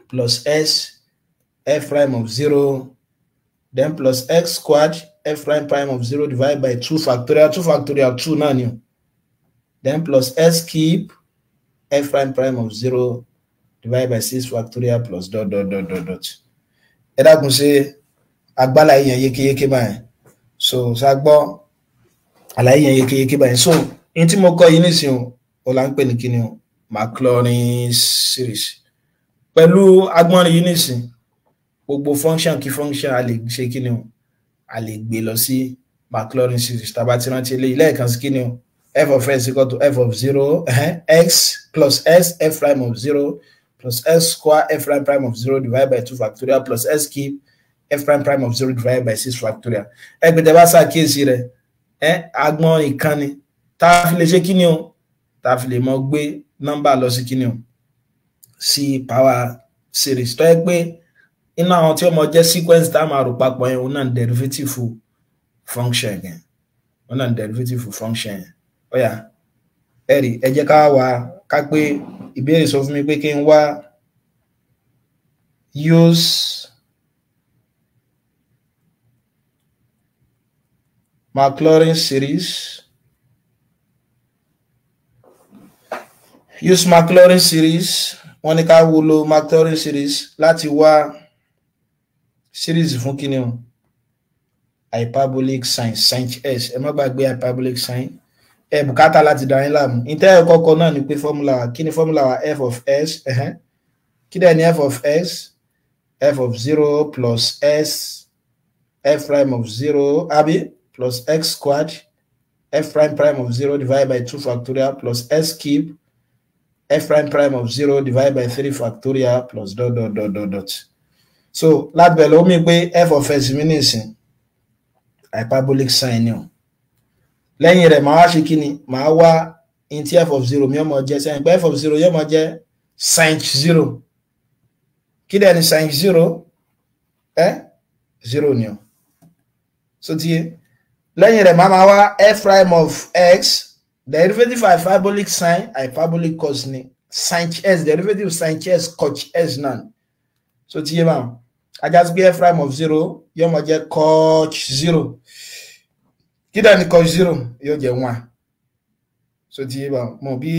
plus s f prime of 0 then plus x squared f prime prime of 0 divided by 2 factorial 2 náà ni o then plus s cube f prime prime of 0 divided by 6 factorial plus dot dot dot dot dot ẹ dákun ṣe agbálà yẹn yékéyéké báyìí so ṣàgbọ́ àlàyé yẹn yékéyéké báyìí so in tí mo kọ́ yìí nísìn o là ń pè ní kíni o Maclaurin series pẹ̀lú agbọ́nrin yìí nísìn gbogbo function kí function a lè ṣe kíni o a lè gbé lọ sí Maclaurin series tàbá ti rántí eléyìí lẹ́ẹ̀kan sí kíni o f of s equal to f of 0 x plus s f prime of 0 plus s square f prime prime of 0 divided by 2 factorial plus s cube f prime prime of 0 divided by 6 factorial ẹgbẹ́ tẹ́ bá ṣàkíyèsí rẹ̀ agbọ́nrin kan ni tá a fi lè ṣe kíni o tá a fi lè mọ gbé nọ́mbà lọ sí kíni o sí power series tó yẹ pé inú àwọn tí ó mọ jẹ́ sequence tá a máa rò papọ̀ yẹn òun náà derivative function yẹn òun náà derivative function yẹn ó yá ẹ̀rí ẹ jẹ́ ká wá ká pé ìbéèrè sọ fún mi pé kí n wá use Maclaurin series wọ́n ní ká wúlò Maclaurin series láti wá series fún kíni o hyperbolic sign sin s ẹ má gbàgbé hyperbolic sign ẹ bùkátà láti dá yín láàmú ìtẹ́ ẹ̀kọ́kọ́ náà ni pé formula wa kí ni formula wa f of s kí dẹ̀ ni f of s f of 0 plus s f prime of 0 àbí plus x squared f prime prime of 0 divided by 2 factorial plus s cube f prime prime of 0 divided by 3 factorial plus dot dot dot dot dot so lábẹ́ ló mi pé f of x mi nísìn hyperbolic sine ni o lẹ́yìn rẹ̀ màá wá ṣe kí ni màá wá in tí f of 0 mi ọmọ jẹ́ sẹ́yìn pé f of 0 yóò mọ jẹ́ sin 0 kí dẹ̀ ni sin 0 0 ni o so tí lẹ́yìn rẹ̀ màá wá f prime of x derivative hyperbolic sine hyperbolic cos ni sin s derivative sin s cos s náà so tí báwọn ajá sí pé f prime of 0 yóò mọ jẹ́ cos 0 kí dẹ̀ ni cos 0 yóò jẹ́ 1 so tí báwọn mọ̀ bí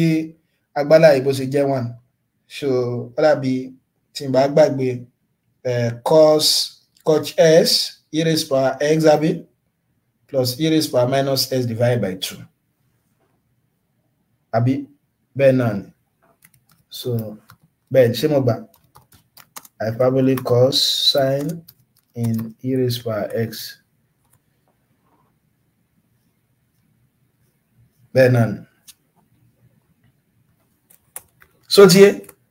agbálá ìbò ṣe jẹ́ 1 so ó dàbí tí n bá gbàgbé cos s e raised power x àbí plus e raised power minus s divided by 2 àbí bẹ́ẹ̀ náà ni so bẹ́ẹ̀ ṣé mo gbà hyperbolic cos sine in e raised power x bẹ́ẹ̀ náà ni so tí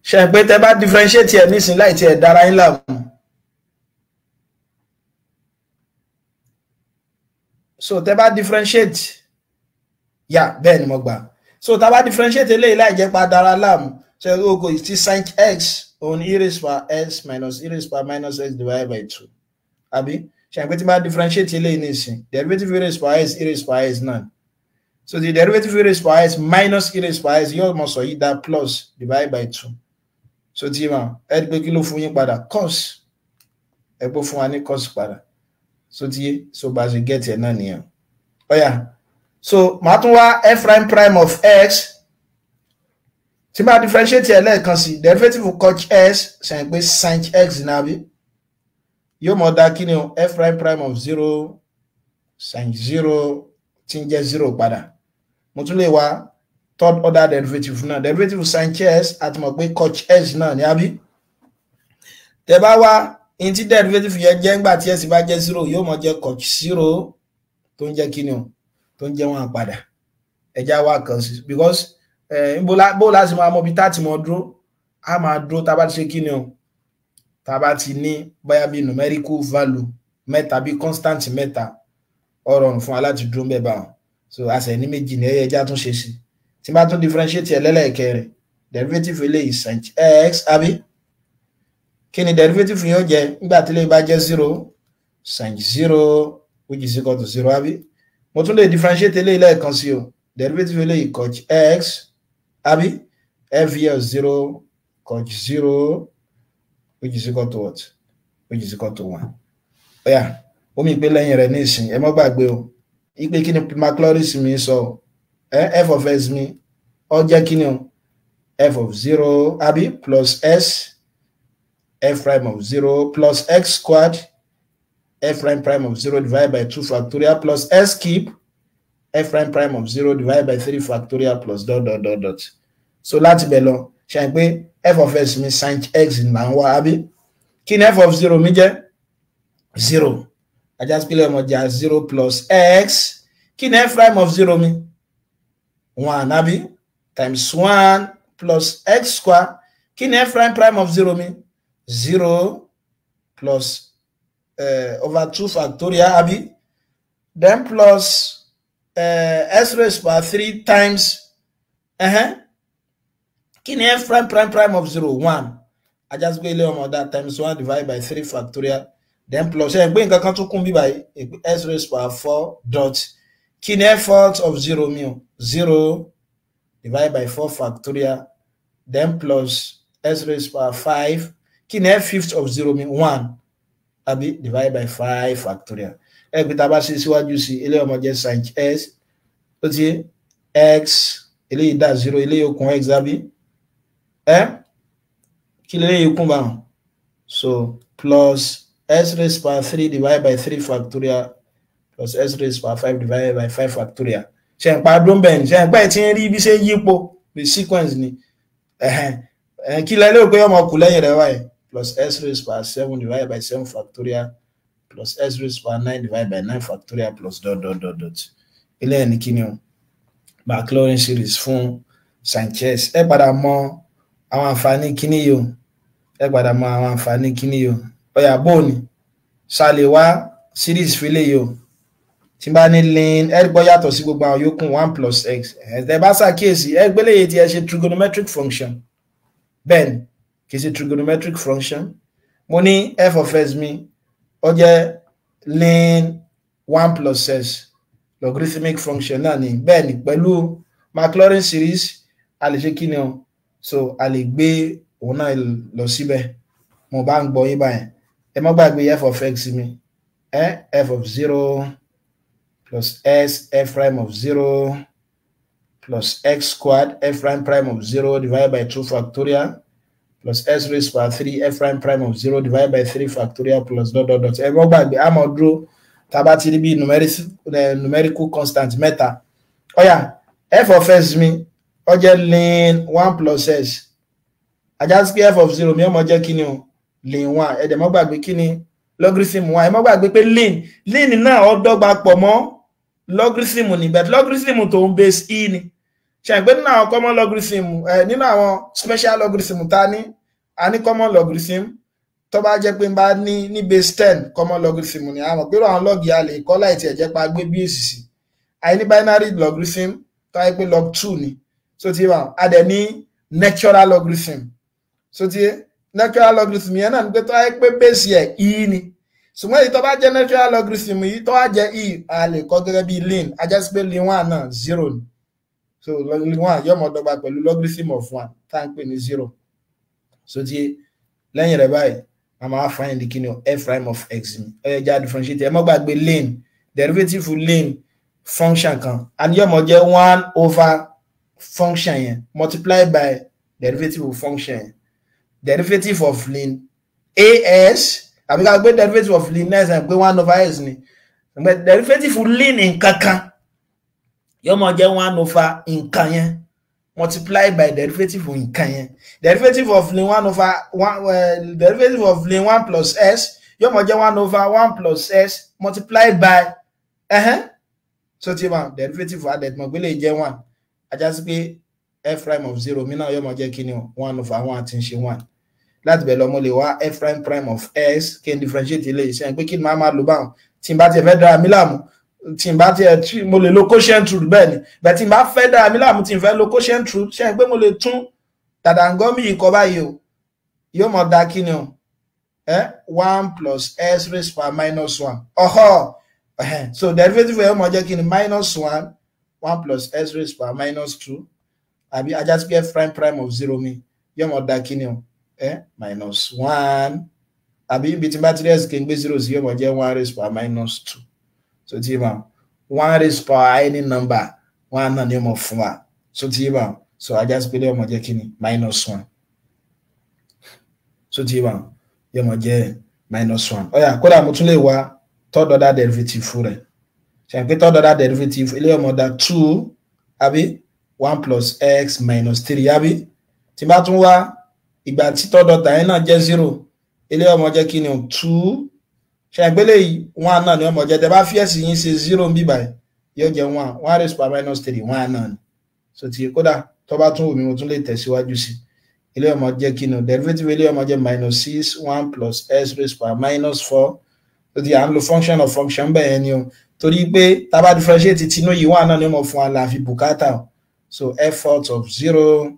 ṣe pé tẹ́ bá differentiate ẹ̀ nísìn láì tí ẹ̀ dára yín láàmú so tẹ́ bá differentiate yà bẹ́ẹ̀ ni mo gbà so tá bá differentiate eléyìí láì jẹ́ pa dára láàmú ṣe ogo ti sin x on e raised power s minus e raised power minus x divided by 2 àbí ṣe pé tí bá differentiate eléyìí nísìn derivative e raised power s e raised power s náà so the derivative e raised power s minus e raised power s yóò mọ̀ sọ yìí dá plus divided by 2 so tí ma ẹ pé kí ló fún yín padà cos ẹ pé fún wa ní cos padà so tí so bá ṣe get ẹ náà nìyẹn ó yá so màá tún wá f prime of x tí máa differentiate ẹ lẹ́ẹ̀kan sí derivative cos s ṣe pé sin x náà bí yóò mọ̀ dá kí ni o f prime of 0 sin 0 tí ń jẹ́ 0 padà mo tún lè wá third order derivative náà derivative sin s àti mọ̀ pé cos s náà ní àbí tẹ́ bá wá in tí derivative yẹn jẹ́ ńgbà tí s bá jẹ́ 0 yóò mọ̀ jẹ́ cos 0 tó ń jẹ́ kí ni o tó ń jẹ́ wọn padà ẹjá wá kan sí because bó láti máa mọ̀ bí táti mọ̀ dúró a máa dúró tá bá ti ṣe kí ni o tá bá ti ní bóyá bí numerical value mẹ́ta bí constant mẹ́ta ó rọrùn fún wa láti dúró ń bẹ̀ báwọn so àṣẹ ní méjì ní ẹyẹ ẹjá tún ṣe sí tí bá tún differentiate ẹ lẹ́lẹ́kẹ̀rẹ̀ derivative eléyìí sin x àbí kí ni derivative yóò jẹ́ nígbà tí eléyìí bá jẹ́ 0 sin 0 which is equal to 0 àbí mo tún lè differentiate eléyìí lẹ́ẹ̀kan sí o derivative eléyìí cos x àbí f 0 cos 0 which is equal to what which is equal to 1 ó yá omi ìpè lẹ́yìn rẹ̀ ní ìsìn ẹ má gbàgbé o ìpè kí ni Maclaurin mi sọ f of x mi ó jẹ́ kí ni o f of 0 àbí plus s f prime of 0 plus x squared f prime of 0 divided by 2 factorial plus s cube f prime of 0 divided by 3 factorial plus ... so láti bẹ̀ lọ ṣe pé f of x mi sin x là ń wá àbí kí ni f of 0 mi jẹ́ 0 ajásípílẹ̀ ọmọ jà 0 plus x kí ni f prime of 0 mi 1 àbí times 1 plus x square kí ni f prime of 0 mi 0 plus over 2 factorial àbí then plus s raised by 3 times kí ni f prime of 0 1 ajásípílẹ̀ ọmọ that times 1 divided by 3 factorial then plus ẹ gbé nǹkan kan tún kún bí báyìí s raised by 4 dot kí ni f of 0 mi o 0 divided by 4 factorial then plus s raised by 5 kí ni f fifth of 0 mi 1 àbí divided by 5 factorial ẹ gbé tá a bá ṣe síwájú sí ilé ọmọ jẹ́ sin s ó ti x eléyìí dá 0 eléyìí okùn x àbí kí eléyìí kún bá wọn so plus s raised by 3 divided by 3 factorial plus s raised by 5 divided by 5 factorial ṣe ń pa dóńbẹ̀ ní ṣe ń pẹ́ tí ń rí bí ṣe yípo the sequence ni kí lẹ́lẹ́ pé ọmọ kù lẹ́yìn rẹ̀ wáyé plus s raised by 7 divided by 7 factorial plus s raised by 9 divided by 9 factorial plus ... ilé ẹni kí ni o Maclaurin series fún Sanchez ẹ padà mọ àwọn àǹfààní kíní yìí o ẹ padà mọ àwọn àǹfààní kíní yìí o ọ̀yà bóòní ṣàlè wá series fi lè yóò tí bá ní lin ẹgbọ́ yàtọ̀ sí gbogbo àwọn yòókù 1 plus x ẹ̀ bá ṣàkíyèsí ẹgbẹ́lẹ́yẹ tí ẹ ṣe trigonometric function bẹ́ẹ̀ ni kì í ṣe trigonometric function mo ní f of x mi ó jẹ́ ln 1 plus s logarithmic function náà ni bẹ́ẹ̀ ni pẹ̀lú Maclaurin series a lè ṣe kí ni o so a lè gbé òun náà lọ síbẹ̀ mo bá ń gbọ́ yín báyẹn ẹ má gbàgbé f of x mi f of 0 plus s f prime of 0 plus x squared f prime of 0 divided by 2 factorial plus s raised by 3 f prime of 0 divided by 3 factorial plus dot dot dot. Ẹ mọ́ gbàgbé a máa dúró tá bá ti rí bí numerical constant mẹ́ta. Ó yá f of s mi ó jẹ́ ln 1 plus s. Ajá sí pé f of 0 mi ó máa jẹ́ kíni o ln 1. Ẹ dẹ̀ mọ́ gbàgbé kíni logarithm 1. Ẹ mọ́ gbàgbé pé ln náà ó dọ́gba pọ̀ mọ́ logarithm ni but logarithm tó ń base e ni. Ṣé pé nínú àwọn common logarithm nínú àwọn special logarithm ta ní a ní common logarithm tó bá jẹ́ pé bá ní base 10 common logarithm ni a mọ̀ pé àwọn log yà lè kọ́ láì tí ẹ̀ jẹ́ pa gbé bí èsì sí àìní binary logarithm tó yẹ pé log 2 ni so ti wà á dẹ̀ ní natural logarithm so ti natural logarithm yẹn náà ní pé tó yẹ pé base yẹ e ni ṣùgbọ́n èyí tó bá jẹ́ natural logarithm yìí tó wá jẹ́ e a lè kọ́ gẹ́gẹ́ bí ln a jẹ́ sí pé ln 1 náà 0 ni so ln 1 yóò mọ̀ dọ́gba pẹ̀lú logarithm of 1 tá ń pè ní 0 so ti lẹ́yìn rẹ̀ báyìí a máa find the kíni f prime of x mi ó yẹ já differentiate ẹ mọ́ gbàgbé ln derivative ln function kan and yóò mọ̀ jẹ́ 1 over function yẹn multiplied by derivative of function yẹn derivative of ln as àbí ká gbé derivative of ln s pé 1 over s ni derivative ln nǹkan kan yóò mọ̀ jẹ́ 1 over nǹkan yẹn multiplied by derivative of nǹkan yẹn derivative of ln 1 over 1 derivative of ln 1 plus s yóò mọ̀ jẹ́ 1 over 1 plus s multiplied by so ti ma derivative of adet mọ̀ pé lè jẹ́ 1 ajá sí pé f prime of 0 mi náà yóò mọ̀ jẹ́ kíni 1 over 1 tí ń ṣe 1 láti bẹ̀ lọ mo lè wá f prime of s kí n differentiate ilé iṣẹ́ pé kí ni máa lò báwọn tí n bá ti fẹ́ dára mi láàmú tí n bá ti mo lè lo quotient rule bẹ́ẹ̀ ni bẹ́ẹ̀ tí n bá fẹ́ dára mi láàmú tí n fẹ́ lo quotient rule ṣe pé mo lè tún tàdàngọ́mì ìkọ́ báyìí o yóò mọ̀ dá kí ni o 1 plus s raised by minus 1 ọ̀họ́ so derivative yóò mọ̀ jẹ́ kí ni minus 1 1 plus s raised by minus 2 àbí ajá sí pé f prime of 0 mi yóò mọ̀ dá kí ni o minus 1 àbí ibi tí n bá ti rí s kí n gbé 0 sí yóò mọ̀ jẹ́ 1 raised by minus 2 so ti ma 1 raised by any number 1 náà ni ó mọ̀ fún wa so ti ma so ajá sí pé yóò mọ̀ jẹ́ kí ni minus 1 so ti ma yóò mọ̀ jẹ́ minus 1 ó yá kódà mo tún lè wá third order derivative fún rẹ̀ ṣe pé third order derivative ilé ọmọ dá 2 àbí 1 plus x minus 3 àbí tí bá tún wá ìgbà tí third order yẹn náà jẹ́ 0 ilé ọmọ jẹ́ kí ni 2 ṣe pé lè 1 náà ni ọmọ jẹ́ tẹ́ bá fi ẹ̀sì yín ṣe 0 bí báyìí yóò jẹ́ 1 raised by minus 3 1 náà ni so ti kódà tó bá tún wù mí mo tún lè tẹ̀síwájú sí ilé ọmọ jẹ́ kí ni derivative ilé ọmọ jẹ́ minus 6 1 plus s raised by minus 4 so ti à ń lo function of function bẹ́ẹ̀ ni o torí pé tá bá differentiate tinú yìí 1 náà ni ọmọ fún wa la fi bùkátà so f out of 0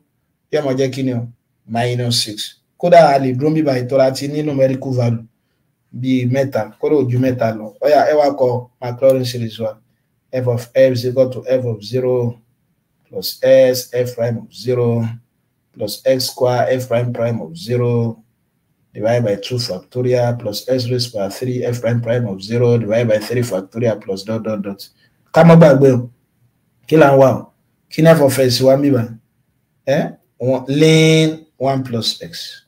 yóò mọ̀ jẹ́ kí ni o minus 6 kódà a lè dúró bíbá ìtọ́ra ti ní numerical value bí mẹ́ta kódà ojú mẹ́ta lọ ó yá ẹ wá kọ Maclaurin series wa f of f is equal to f of 0 plus s f prime of 0 plus x square f prime of 0 divided by 2 factorial plus s raised by 3 f prime of 0 divided by 3 factorial plus dot dot dot ká má gbàgbé o kí là ń wá o kí ní f of s wá mí bá ln 1 plus x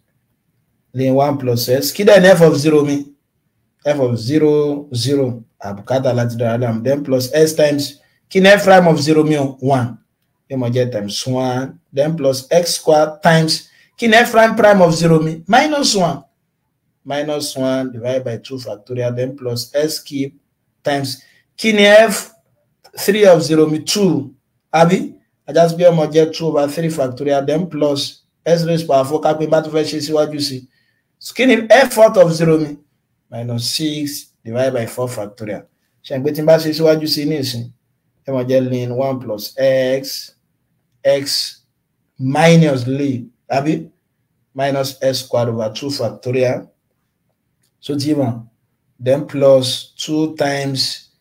ln 1 plus s kí dẹ̀ ní f of 0 mi f of 0 0 àbùkátà láti dára dáhùn then plus s times kí ní f prime of 0 mi 1 yóò mọ̀ jẹ́ times 1 then plus x square times kí ní f prime of 0 mi minus 1 divided by 2 factorial then plus s cube times kí ní f 3 of 0 mi 2 àbí ajá sí pé ọmọ jẹ́ 2 over 3 factorial then plus s raised by 4 kápẹ́ bá tún fẹ́ ṣe síwájú sí So kí ni f out of 0 mi minus 6 divided by 4 factorial ṣe ń pé tí n bá ṣe síwájú sí ní ìsìn ẹ mọ̀ jẹ́ ln 1 plus x minus lè àbí minus s squared over 2 factorial so tí mọ̀ then plus 2 times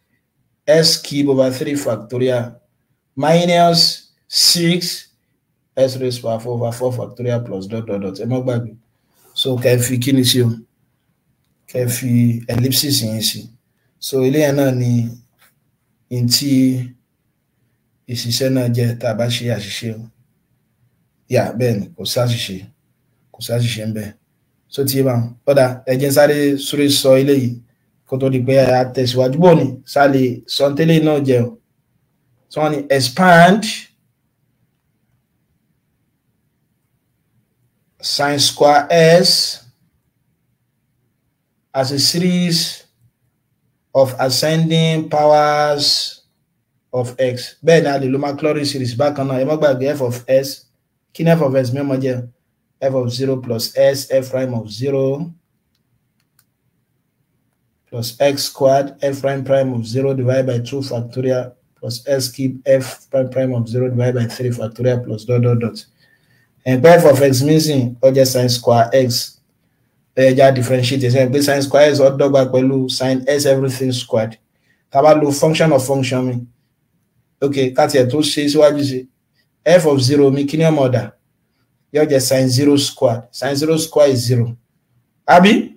s cube over 3 factorial minus 6 s raised to 4 over 4 factorial plus dot dot dot ẹ mọ́ gbàgbé so kẹ́ fi kí ni sí o kẹ́ fi ellipsis yẹn sí so ilé yẹn náà ni in tí ìṣiṣẹ́ náà jẹ́ tá a bá ṣe àṣìṣe o yà bẹ́ẹ̀ ni kò sáṣìṣe ń bẹ so tí bá ọ̀dà ẹ̀jẹ̀ sáré sórí sọ ilé yìí kó tó di pé a tẹ̀síwájú bò ní sálẹ̀ sọ́ńtẹ́lẹ̀ náà jẹ́ o so wọ́n ní expand sin square s as a series of ascending powers of x. Bẹ́ẹ̀ ni a lè lo Maclaurin series bákan náà ẹ má gbàgbé f of s kí ni f of s mẹ́mọ́ jẹ́ f of 0 plus s f prime of 0 plus x squared f prime of 0 divided by 2 factorial plus s cube f prime of 0 divided by 3 factorial plus dot dot dot. And f of x missing or just sin square x. Just differentiate it. Sin square is odd dọ́gba pẹ̀lú sin s everything squared. Tá bá lo function of function mi. Okay, ká tiẹ̀ tó ṣe síwájú sí. F of 0 mi kí ni ọmọ ọ̀dà? Yóò jẹ́ sin 0 squared. Sin 0 squared is 0. Àbí?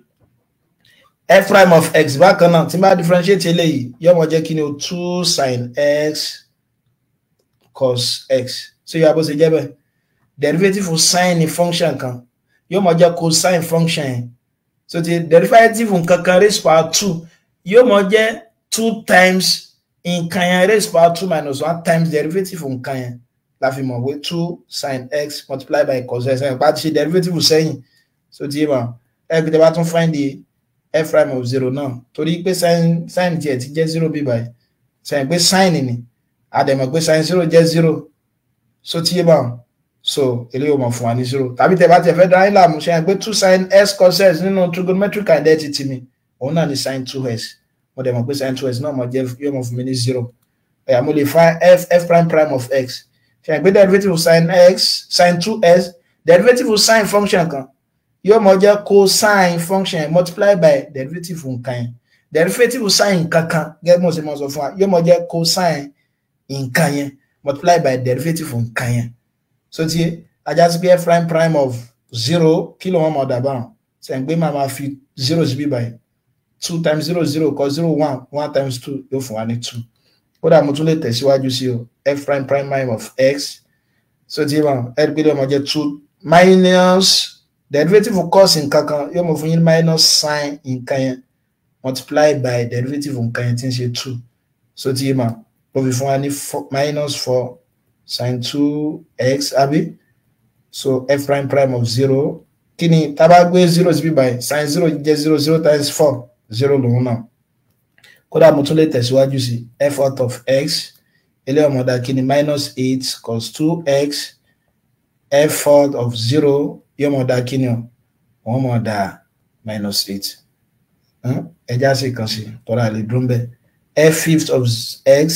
F prime of x bákan náà tí bá differentiate eléyìí yóò mọ jẹ́ kí ni o 2 sin x cos x. So yóò bó ṣe jẹ́ bẹ́ẹ̀. Derivative of sin function kan yóò mọ jẹ́ cosine function yẹn. So the derivative nǹkan kan raised power 2 yóò mọ jẹ́ 2 times nǹkan yẹn raised power 2 minus 1 times derivative nǹkan yẹn la fi mọ̀ wé 2 sin x multiplied by cos x ẹ̀ pàtó ṣe derivative sẹ́yìn. So tí ma ẹ gbé bá tún find the f prime of 0 náà torí pé sin tiẹ̀ ti jẹ́ 0 bí báyìí sẹ́yìn pé sin ni àdèmọ̀ pé sin 0 jẹ́ 0 so tí ma so eléyìí ó mọ̀ fún wa ní 0 tàbí tẹ́ bá tẹ́ fẹ́ dá ìlàmú sẹ́yìn pé 2 sin s cos x nínú trigonometric identity mi òun náà ni sin 2s mo dẹ̀ mọ̀ pé sin 2s náà mọ̀ jẹ́ yóò mọ̀ fún mi ní 0 ẹ̀yà mo lè find f prime of x sẹ́yìn pé derivative of sin x sin 2s derivative of sin function kan yóò mọ jẹ́ cosine function multiplied by derivative nǹkan yẹn derivative sin kankan gẹ́gẹ́ bí mo ṣe mọ̀ sọ fún wa yóò mọ jẹ́ cosine nǹkan yẹn multiplied by derivative nǹkan yẹn so tí ajá sí pé f prime of 0 kí ló wọ́n mọ̀ dàbà sẹ́yìn pé màá fi 0 sí bí báyìí 2 times 0 0 cos 0 1 1 times 2 yóò fún wa ní 2 kódà mo tún lè tẹ̀síwájú sí o f prime of x so tí wọ́n ẹ̀ gbé lọ́mọ jẹ́ 2 minus derivative of cos nǹkan kan yóò mọ̀ fún yín minus sin nǹkan yẹn multiplied by derivative nǹkan yẹn tí ń ṣe 2 so tí ma ó fi fún wa ní minus 4 sin 2x àbí so f prime of 0 kí ni tá bá gbé 0 sí bí báyìí sin 0 jẹ́ 0 0 times 4 0 lòun náà kódà mo tún lè tẹ̀síwájú sí f out of x ilé ọmọdé kí ni minus 8 cos 2x f out of 0 yóò mọ̀ dá kí ni o wọ́n mọ̀ dá minus 8 ẹjá sí kan sí tọ́ra lè dún bẹ́ f fifth of x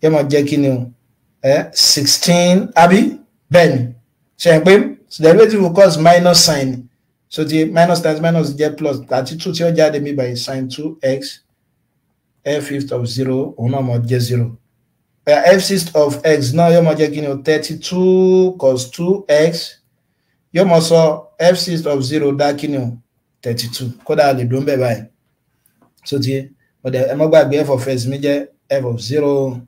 yóò mọ̀ jẹ́ kí ni o 16 àbí bẹ́ẹ̀ ni ṣe pé derivative of course minus sin so the minus times minus jẹ́ plus 32 tí ó jáde mi by sin 2x f fifth of 0 òun náà mọ̀ jẹ́ 0 f sixth of x náà yóò mọ̀ jẹ́ kí ni o 32 cos 2x yóò mọ̀ sọ f sixth of 0 dá kí ni o 32 kódà lè dún bẹ́ẹ̀ báyìí so tí ẹ mọ́ gbàgbé f of x mi jẹ́ f of 0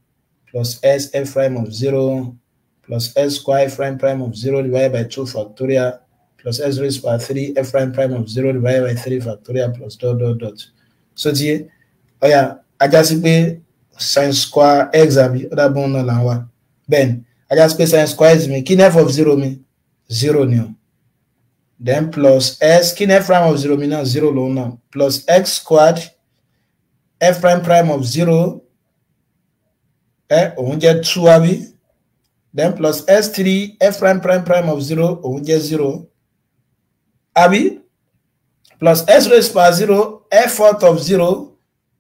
plus s f prime of 0 plus s square f prime of 0 divided by 2 factorial plus s raised by 3 f prime of 0 divided by 3 factorial plus dot dot dot so tí ọ̀yà ajá sí pé sin square x àbí ọ̀dà bọ́n náà là ń wá bẹ́ẹ̀ ni ajá sí pé sin square x mi kí ni f of 0 mi 0 ni o then plus s kí ni f prime of 0 mi náà 0 lòun náà plus x squared f prime of 0 òun jẹ́ 2 àbí then plus s3 f prime of 0 òun jẹ́ 0 àbí plus s raised by 0 f fourth of 0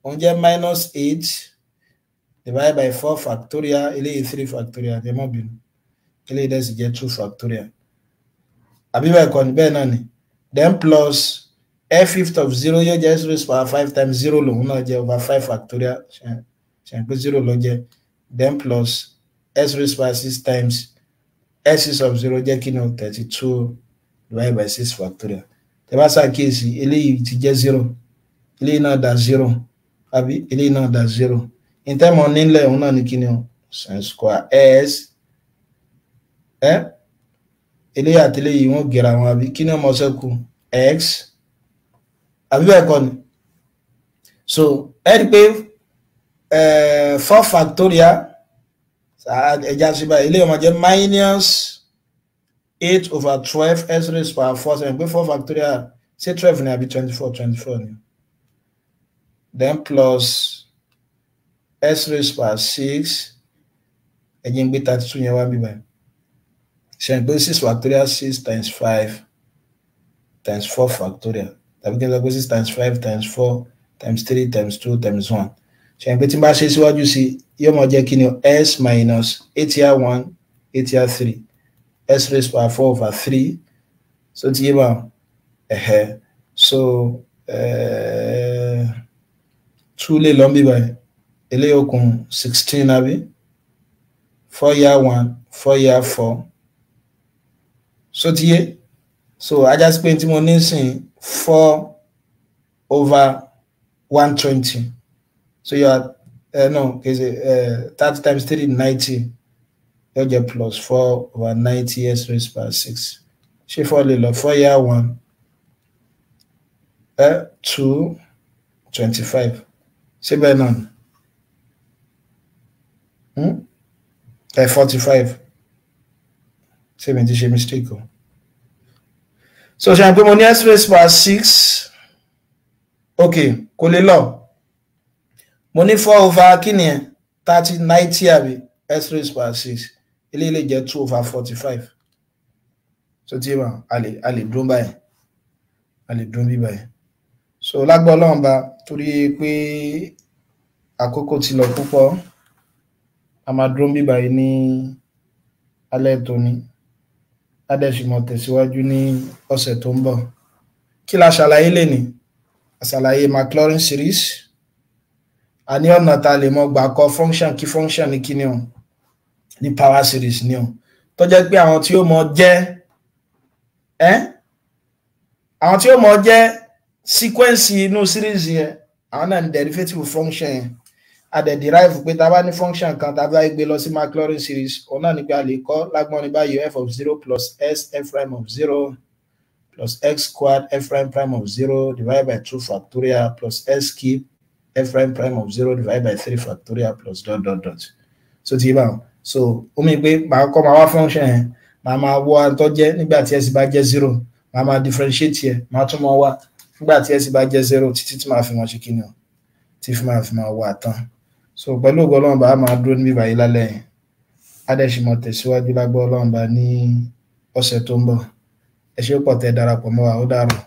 on jẹ́ minus 8 divided by 4 factorial eléyìí 3 factorial ẹ má bínú eléyìí dẹ̀ sì jẹ́ 2 factorial àbí bẹ́ẹ̀ kọ́ ni bẹ́ẹ̀ náà ni then plus f fifth of 0 yóò jẹ́ s raised by 5 times 0 lòun náà jẹ́ over 5 factorial ṣe pé 0 ló jẹ́ then plus s raised by 6 times s six of 0 jẹ́ kí ni 32 divided by 6 factorial tẹ́ bá ṣàkíyèsí eléyìí ti jẹ́ 0 eléyìí náà dá 0 àbí eléyìí náà dá 0 in term of nílẹ̀ òun náà ní kí ni sin square s eléyìí àti eléyìí wọ́n gẹ̀rẹ̀ àwọn àbí kí ni ọmọ ṣẹ́kù x àbí bẹ́ẹ̀ kọ́ ni so ẹ rí pé 4 factorial ẹja sí báyìí eléyìí ọmọ jẹ́ minus 8 over 12 s raised by 4 7 pé 4 factorial ṣé 12 ni àbí 24 ni then plus s raised by 6 ẹ̀jẹ̀ ń gbé 32 yẹn wá bí báyìí ṣe ń pé 6 factorial 6 times 5 times 4 factorial tàbí kí n sọ pé 6 times 5 times 4 times 3 times 2 times 1 ṣe ń pé tí n bá ṣe síwájú sí yóò mọ̀ jẹ́ kí ni s minus 8 here 1 8 here 3 s raised by 4 over 3 so ti yé bá so 2 lè lọ bí báyìí eléyìí okùn 16 àbí 4 here 1 4 here 4 so ti yé so ajá sí pé tí mo ní sìn 4 over 120 so you are no kì í ṣe 30 times 3 90 yóò jẹ́ plus 4 over 90 s raised by 6 ṣé 4 lè lọ 4 here 1 2 25 ṣé bẹ́ẹ̀ náà 45 ṣé mi ti ṣe mistake o so ṣe àpé mo ní s raised by 6 ok kò lè lọ mo ní 4 over kí ni ẹ 30 90 àbí s raised by 6 eléyìí lè jẹ́ 2 over 45 so tí wọ́n a lè dún báyìí a lè dún bí báyìí so lágbọ́ Ọlọ́run bá torí pé àkókò ti lọ púpọ̀ a máa dún bí báyìí ní alẹ́ tòní adẹ́sìmọ̀ tẹ̀síwájú ní ọ̀sẹ̀ tó ń bọ̀ kí la ṣàlàyé lè ní àṣàlàyé Maclaurin series a ní ọ̀nà tá lè mọ gbà kọ function kí function ní kíní o ní power series ní o tó jẹ́ pé àwọn tí ó mọ jẹ́ àwọn tí ó mọ jẹ́ sequence inú series yẹn àwọn náà ní derivative function yẹn a dẹ̀ derive pé tá bá ní function kan tá bá gbé lọ sí Maclaurin series òun náà ní pé a lè kọ́ lágbọ́n ní báyìí f of 0 plus s f prime of 0 plus x squared f prime of 0 divided by 2 factorial plus s cube f prime of 0 divided by 3 factorial plus dot dot dot so ti bá so ó mi pé máa kọ́ máa wá function yẹn máa wọ àtọ́ jẹ́ nígbà tí s bá jẹ́ 0 máa differentiate yẹ máa tún mọ́ wá nígbà tí s bá jẹ́ 0 títí tí máa fi mọ́ ṣe kí ni o tí fi máa wà tán so pẹ̀lú ògo Ọlọ́run bá máa dúró níbí báyìí lálẹ́ yìí adẹ́sìmọ̀ tẹ̀síwájú lágbọ́ Ọlọ́run bá ní ọ̀sẹ̀ tó ń bọ̀ ẹ ṣé pọ̀ tẹ́ darapọ̀ mọ́ wa ó dàárọ̀.